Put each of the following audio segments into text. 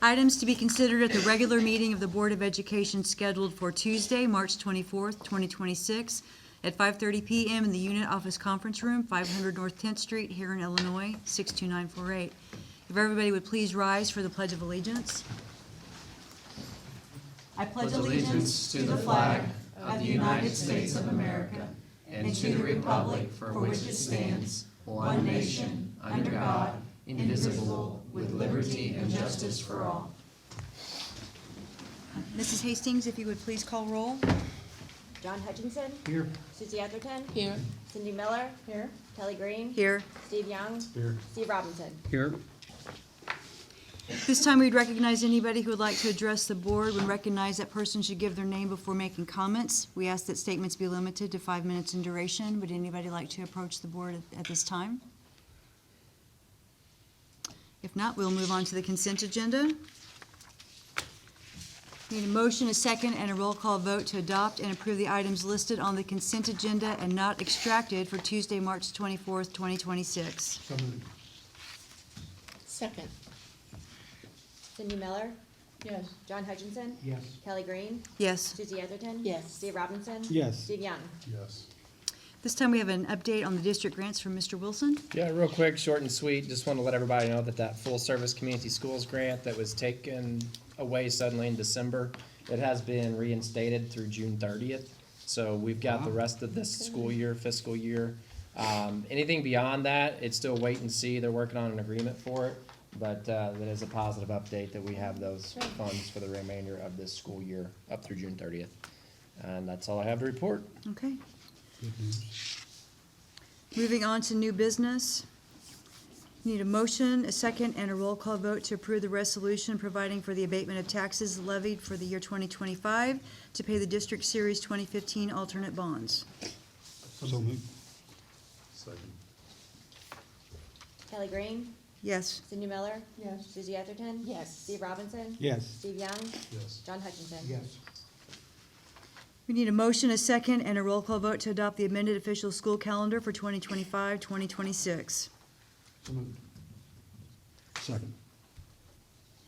Items to be considered at the regular meeting of the Board of Education scheduled for Tuesday, March 24th, 2026, at 5:30 p.m. in the Unit Office Conference Room, 500 North 10th Street, here in Illinois, 62948. If everybody would please rise for the Pledge of Allegiance. I pledge allegiance to the flag of the United States of America and to the republic for which it stands, one nation, under God, indivisible, with liberty and justice for all. Mrs. Hastings, if you would please call roll. John Hutchinson. Here. Susie Atherton. Here. Cindy Miller. Here. Kelly Green. Here. Steve Young. Here. Steve Robinson. Here. This time we'd recognize anybody who would like to address the board. When recognized, that person should give their name before making comments. We ask that statements be limited to 5 minutes in duration. Would anybody like to approach the board at this time? If not, we'll move on to the consent agenda. Need a motion, a second, and a roll call vote to adopt and approve the items listed on the consent agenda and not extracted for Tuesday, March 24th, 2026. So moved. Second. Cindy Miller. Yes. John Hutchinson. Yes. Kelly Green. Yes. Susie Atherton. Yes. Steve Robinson. Yes. Steve Young. Yes. This time we have an update on the district grants from Mr. Wilson. Yeah, real quick, short and sweet, just want to let everybody know that full-service community schools grant that was taken away suddenly in December, it has been reinstated through June 30th. So we've got the rest of this school year, fiscal year. Anything beyond that, it's still wait and see. They're working on an agreement for it. But that is a positive update that we have those funds for the remainder of this school year up through June 30th. And that's all I have to report. Okay. Good news. Moving on to new business. Need a motion, a second, and a roll call vote to approve the resolution providing for the abatement of taxes levied for the year 2025 to pay the District Series 2015 alternate bonds. So moved. Second. Kelly Green. Yes. Cindy Miller. Yes. Susie Atherton. Yes. Steve Robinson. Yes. Steve Young. Yes. John Hutchinson. Yes. We need a motion, a second, and a roll call vote to adopt the amended official school calendar for 2025-2026. So moved. Second.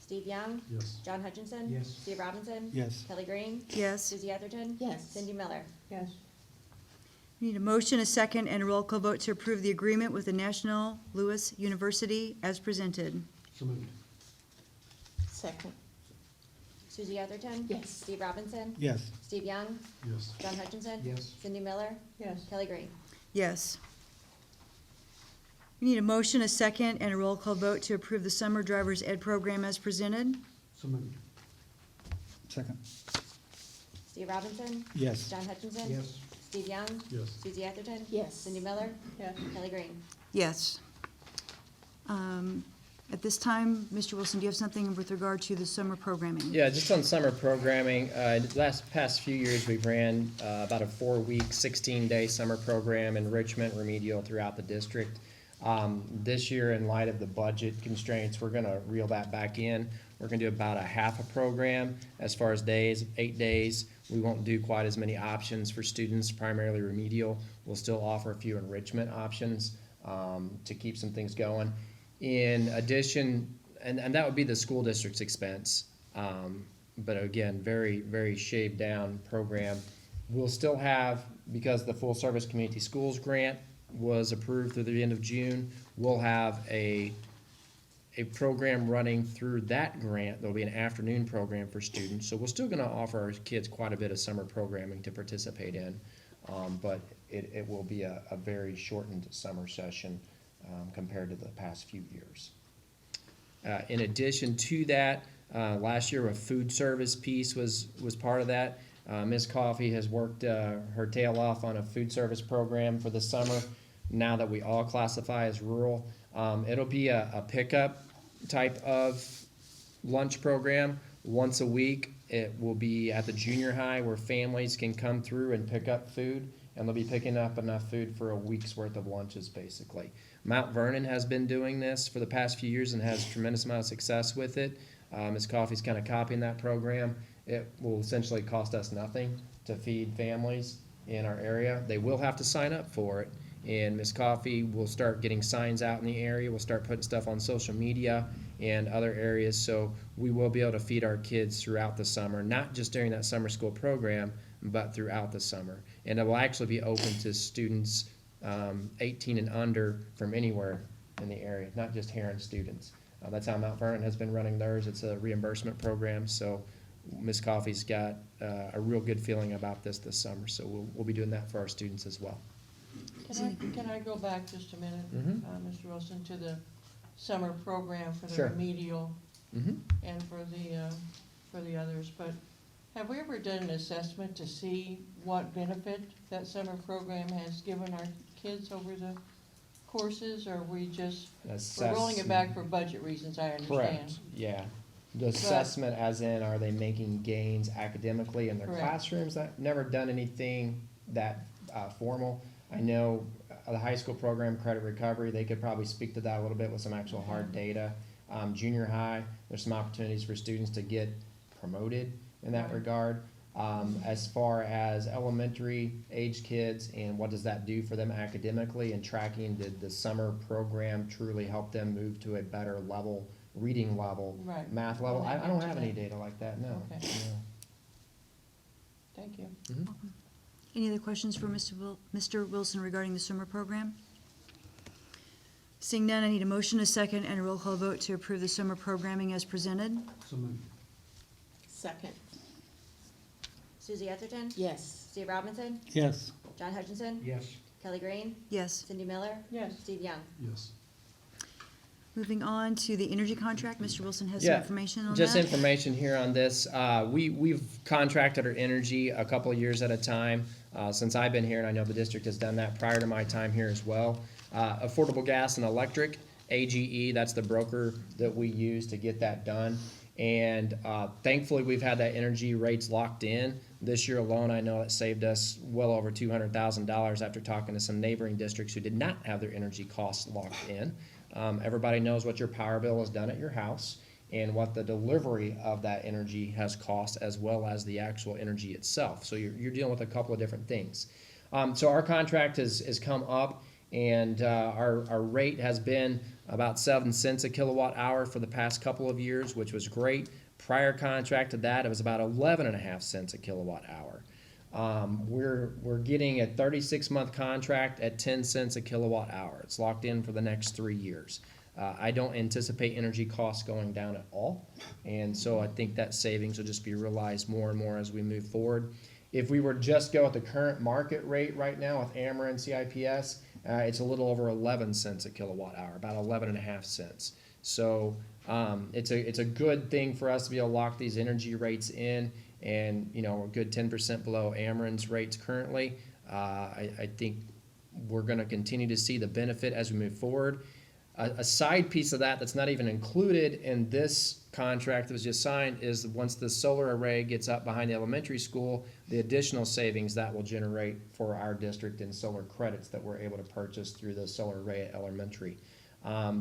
Steve Young. Yes. John Hutchinson. Yes. Steve Robinson. Yes. Kelly Green. Yes. Susie Atherton. Yes. Cindy Miller. Yes. We need a motion, a second, and a roll call vote to approve the agreement with the National Louis University as presented. So moved. Second. Susie Atherton. Yes. Steve Robinson. Yes. Steve Young. Yes. John Hutchinson. Yes. Cindy Miller. Yes. Kelly Green. Yes. We need a motion, a second, and a roll call vote to approve the summer driver's ed program as presented. So moved. Second. Steve Robinson. Yes. John Hutchinson. Yes. Steve Young. Yes. Susie Atherton. Yes. Cindy Miller. Yes. Kelly Green. Yes. At this time, Mr. Wilson, do you have something with regard to the summer programming? Yeah, just on summer programming, past few years, we've ran about a 4-week, 16-day summer program, enrichment, remedial throughout the district. This year, in light of the budget constraints, we're gonna reel that back in. We're gonna do about a half a program as far as days, 8 days. We won't do quite as many options for students, primarily remedial. We'll still offer a few enrichment options to keep some things going. In addition, and that would be the school district's expense, but again, very, very shaved down program. We'll still have, because the full service community schools grant was approved through the end of June, we'll have a program running through that grant. There'll be an afternoon program for students. So we're still gonna offer our kids quite a bit of summer programming to participate in, but it will be a very shortened summer session compared to the past few years. In addition to that, last year a food service piece was part of that. Ms. Coffey has worked her tail off on a food service program for the summer, now that we all classify as rural. It'll be a pickup type of lunch program once a week. It will be at the junior high where families can come through and pick up food, and they'll be picking up enough food for a week's worth of lunches, basically. Mount Vernon has been doing this for the past few years and has tremendous amount of success with it. Ms. Coffey's kind of copying that program. It will essentially cost us nothing to feed families in our area. They will have to sign up for it, and Ms. Coffey will start getting signs out in the area. We'll start putting stuff on social media, and other areas. So we will be able to feed our kids throughout the summer, not just during that summer school program, but throughout the summer. And it will actually be open to students 18 and under from anywhere in the area, not just Herrin students. That's how Mount Vernon has been running theirs. It's a reimbursement program, so Ms. Coffey's got a real good feeling about this summer. So we'll be doing that for our students as well. Can I go back just a minute, Mhm. Mr. Wilson, to the summer program for the Sure. remedial Mm-hmm. and for the others, but have we ever done an assessment to see what benefit that summer program has given our kids over the courses, or we just, we're rolling it back for budget reasons, I understand? Correct, yeah. The assessment as in, are they making gains academically in their Correct. classrooms? I've never done anything that formal. I know the high school program, credit recovery, they could probably speak to that a little bit with some actual hard data. Junior high, there's some opportunities for students to get promoted in that Right. regard. As far as elementary age kids and what does that do for them academically and tracking, did the summer program truly help them move to a better level, reading level, Right. math level? Well, I they don't get have to any that. data like that, no. Okay. No. Thank you. Mhm. Any other questions for Mr. Wilson regarding the summer program? Seeing none, I need a motion, a second, and a roll call vote to approve the summer programming as presented. So moved. Second. Susie Etherton? Yes. Steve Robinson? Yes. John Hutchinson? Yes. Kelly Green? Yes. Cindy Miller? Yes. Steve Young? Yes. Moving on to the energy contract, Mr. Wilson has some Yeah, information on that. Just information here on this. We've contracted our energy a couple of years at a time since I've been here, and I know the district has done that prior to my time here as well. Affordable Gas and Electric, AGE, that's the broker that we use to get that done. And thankfully, we've had that energy rates locked in. This year alone, I know it saved us well over $200,000 after talking to some neighboring districts who did not have their energy costs locked in. Everybody knows what your power bill has done at your house and what the delivery of that energy has cost, as well as the actual energy itself. So you're dealing with a couple of different things. So our contract has come up, and our rate has been about 7 cents a kilowatt hour for the past couple of years, which was great. Prior contract to that, it was about 11.5 cents a kilowatt hour. We're getting a 36-month contract at 10 cents a kilowatt hour. It's locked in for the next 3 years. I don't anticipate energy costs going down at all, and so I think that savings will just be realized more and more as we move forward. If we were to just go at the current market rate right now with AMRA and CIPS, it's a little over 11 cents a kilowatt hour, about 11.5 cents. So it's a good thing for us to be able to lock these energy rates in, and we're a good 10% below Amren's rates currently. I think we're going to continue to see the benefit as we move forward. A side piece of that that's not even included in this contract that was just signed is once the solar array gets up behind the elementary school, the additional savings that will generate for our district in solar credits that we're able to purchase through the solar array at elementary.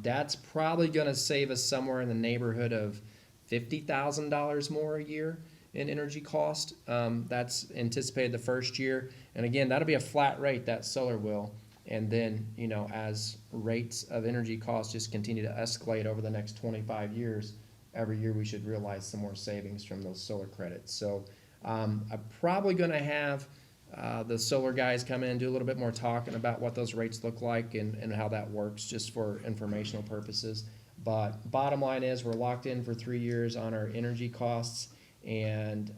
That's probably going to save us somewhere in the neighborhood of $50,000 more a year in energy cost. That's anticipated the first year. And again, that'll be a flat rate, that solar will. And then, as rates of energy costs just continue to escalate over the next 25 years, every year we should realize some more savings from those solar credits. So I'm probably going to have the solar guys come in and do a little bit more talking about what those rates look like and how that works, just for informational purposes. But bottom line is we're locked in for 3 years on our energy costs, and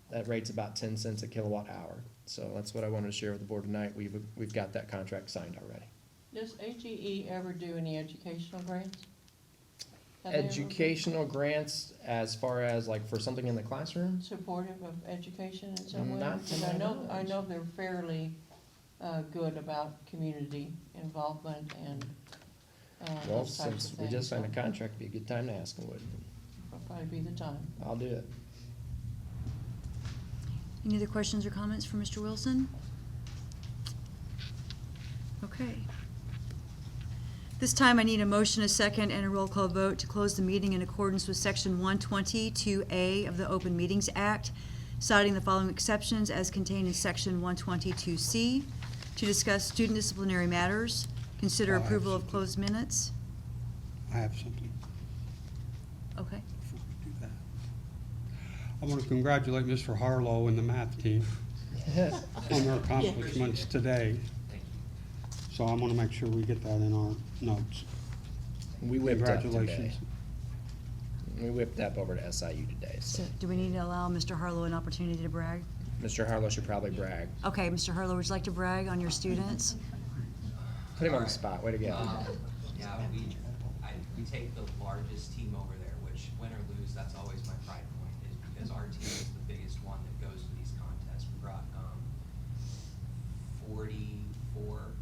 that rate's about 10 cents a kilowatt hour. So that's what I wanted to share with the board tonight. We've got that contract signed already. Does AGE ever do any educational grants? Have they ever Educational grants, as far as like for something in the classroom? been supportive of education in some way? Not to 'Cause my I knowledge. know they're fairly good about community involvement and Well, those types since of we things. just signed a so contract, it'd be a good time to ask them, wouldn't it? it'll probably be the time. I'll do it. Any other questions or comments for Mr. Wilson? Okay. This time I need a motion, a second, and a roll call vote to close the meeting in accordance with Section 122A of the Open Meetings Act, citing the following exceptions as contained in Section 122C, to discuss student disciplinary matters, consider I have approval of something. closed minutes. I have something. I want to congratulate Mr. Harlow and the math team on their accomplishments today. So I want to make sure we get that in our notes. We whipped up today. Congratulations. We whipped up over to SIU today, so So do we need to allow Mr. Harlow an opportunity to brag? Mr. Harlow should probably brag. Okay, Mr. Harlow, would you like to brag on your students? Put him on the spot, way to go. Yeah, we take the largest team over there, which win or lose, that's always my pride point, is because our team is the biggest one that goes to these contests. We brought 44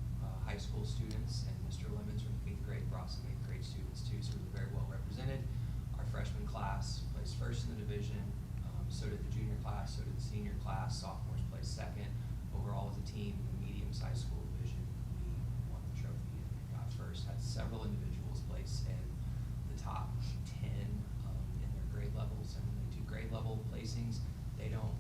high school students, and Mr. Lemons from 8th grade brought some 8th grade students too, so we were very well represented. Our freshman class placed first in the division, so did the junior class, so did the senior class, sophomores placed second. Overall as a team, in the medium-sized school division, we won the trophy and got first. Had several individuals place in the top 10 in their grade levels, and when they do grade level placings, they don't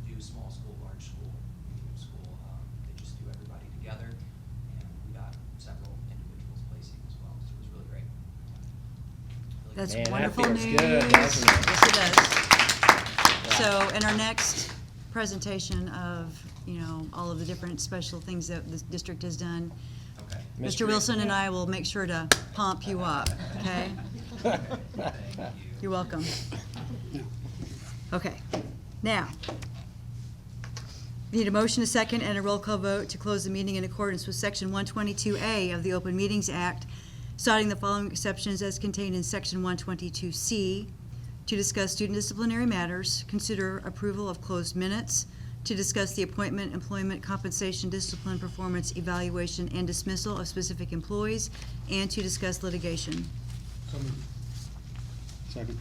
do small school, large school, medium school. They just do everybody together, and we got several individuals placing as well, so it was really great. Really That's Man, that wonderful feels news. good, doesn't it? Yes, it does. So in our next presentation of, you know, all of the different special things that the district has done, Okay. Mr. Wilson and I will make sure to pump you up, okay? Thank you. You're welcome. Okay, now, we need a motion, a second, and a roll call vote to close the meeting in accordance with Section 122A of the Open Meetings Act, citing the following exceptions as contained in Section 122C, to discuss student disciplinary matters, consider approval of closed minutes, to discuss the appointment, employment, compensation, discipline, performance, evaluation, and dismissal of specific employees, and to discuss litigation. So moved. Second.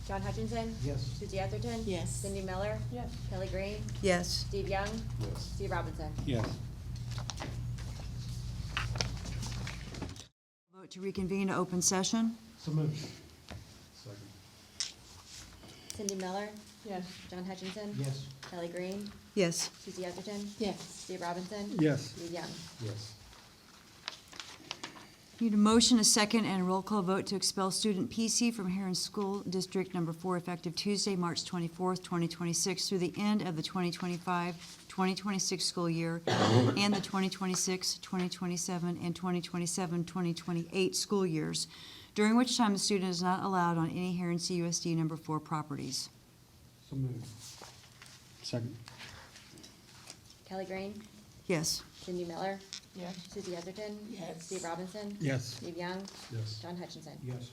John Hutchinson. Yes. Susie Etherton. Yes. Cindy Miller. Yes. Kelly Green. Yes. Steve Young. Yes. Steve Robinson. Yes. Vote to reconvene to open session. So moved. Second. Cindy Miller. Yes. John Hutchinson. Yes. Kelly Green. Yes. Susie Etherton. Yes. Steve Robinson. Yes. Steve Young. Yes. Need a motion, a second, and a roll call vote to expel student PC from Herrin School District Number 4 effective Tuesday, March 24th, 2026 through the end of the 2025-2026 school year and the 2026, 2027, and 2027-2028 school years, during which time the student is not allowed on any Herrin CUSD Number 4 properties. So moved. Second. Kelly Green. Yes. Cindy Miller. Yes. Susie Etherton. Yes. Steve Robinson. Yes. Steve Young. Yes. John Hutchinson. Yes.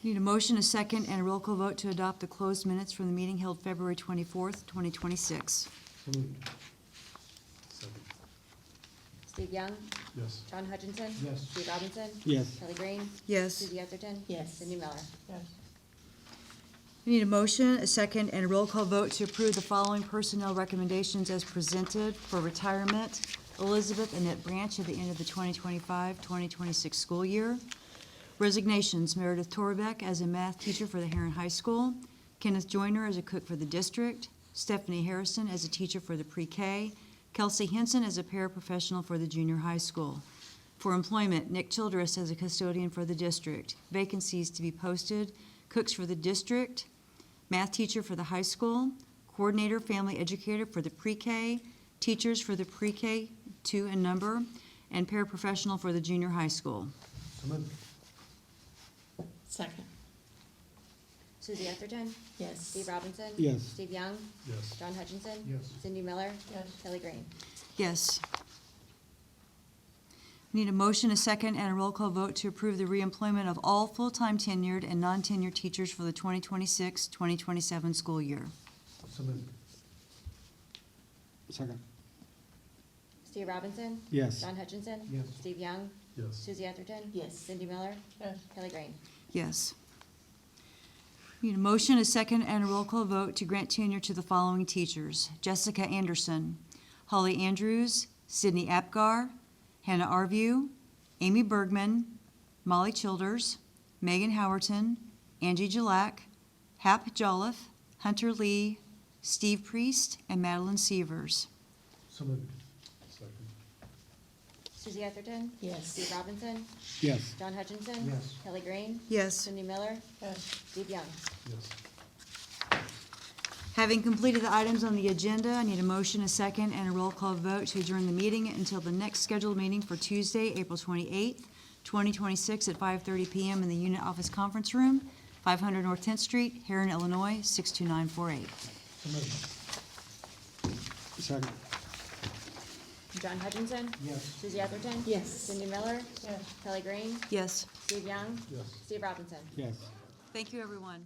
Need a motion, a second, and a roll call vote to adopt the closed minutes from the meeting held February 24th, 2026. So moved. Second. Steve Young. Yes. John Hutchinson. Yes. Steve Robinson. Yes. Kelly Green. Yes. Susie Etherton. Yes. Cindy Miller. Yes. We need a motion, a second, and a roll call vote to approve the following personnel recommendations as presented for retirement. Elizabeth Annette Branch at the end of the 2025-2026 school year. Resignations, Meredith Torbeck as a math teacher for the Herrin High School, Kenneth Joyner as a cook for the district, Stephanie Harrison as a teacher for the pre-K, Kelsey Henson as a paraprofessional for the junior high school. For employment, Nick Childress as a custodian for the district. Vacancies to be posted, cooks for the district, math teacher for the high school, coordinator, family educator for the pre-K, teachers for the pre-K 2 and number, and paraprofessional for the junior high school. So moved. Second. Susie Etherton. Yes. Steve Robinson. Yes. Steve Young. Yes. John Hutchinson. Yes. Cindy Miller. Yes. Kelly Green. Yes. We need a motion, a second, and a roll call vote to approve the reemployment of all full-time tenured and non-tenured teachers for the 2026-2027 school year. So moved. Second. Steve Robinson. Yes. John Hutchinson. Yes. Steve Young. Yes. Susie Etherton. Yes. Cindy Miller. Yes. Kelly Green. Yes. Need a motion, a second, and a roll call vote to grant tenure to the following teachers: Jessica Anderson, Holly Andrews, Sydney Apgar, Hannah Arview, Amy Bergman, Molly Childers, Megan Howerton, Angie Jalak, Hap Jolliffe, Hunter Lee, Steve Priest, and Madeline Sievers. So moved. Second. Susie Etherton? Yes. Steve Robinson? Yes. John Hutchinson? Yes. Kelly Green? Yes. Cindy Miller? Yes. Steve Young? Yes. Having completed the items on the agenda, I need a motion, a second, and a roll call vote to adjourn the meeting until the next scheduled meeting for Tuesday, April 28th, 2026 at 5:30 PM in the Unit Office Conference Room, 500 North 10th Street, Herrin, Illinois, 62948. So moved. Second. John Hutchinson? Yes. Susie Etherton? Yes. Cindy Miller? Yes. Kelly Green? Yes. Steve Young? Yes. Steve Robinson? Yes. Thank you, everyone.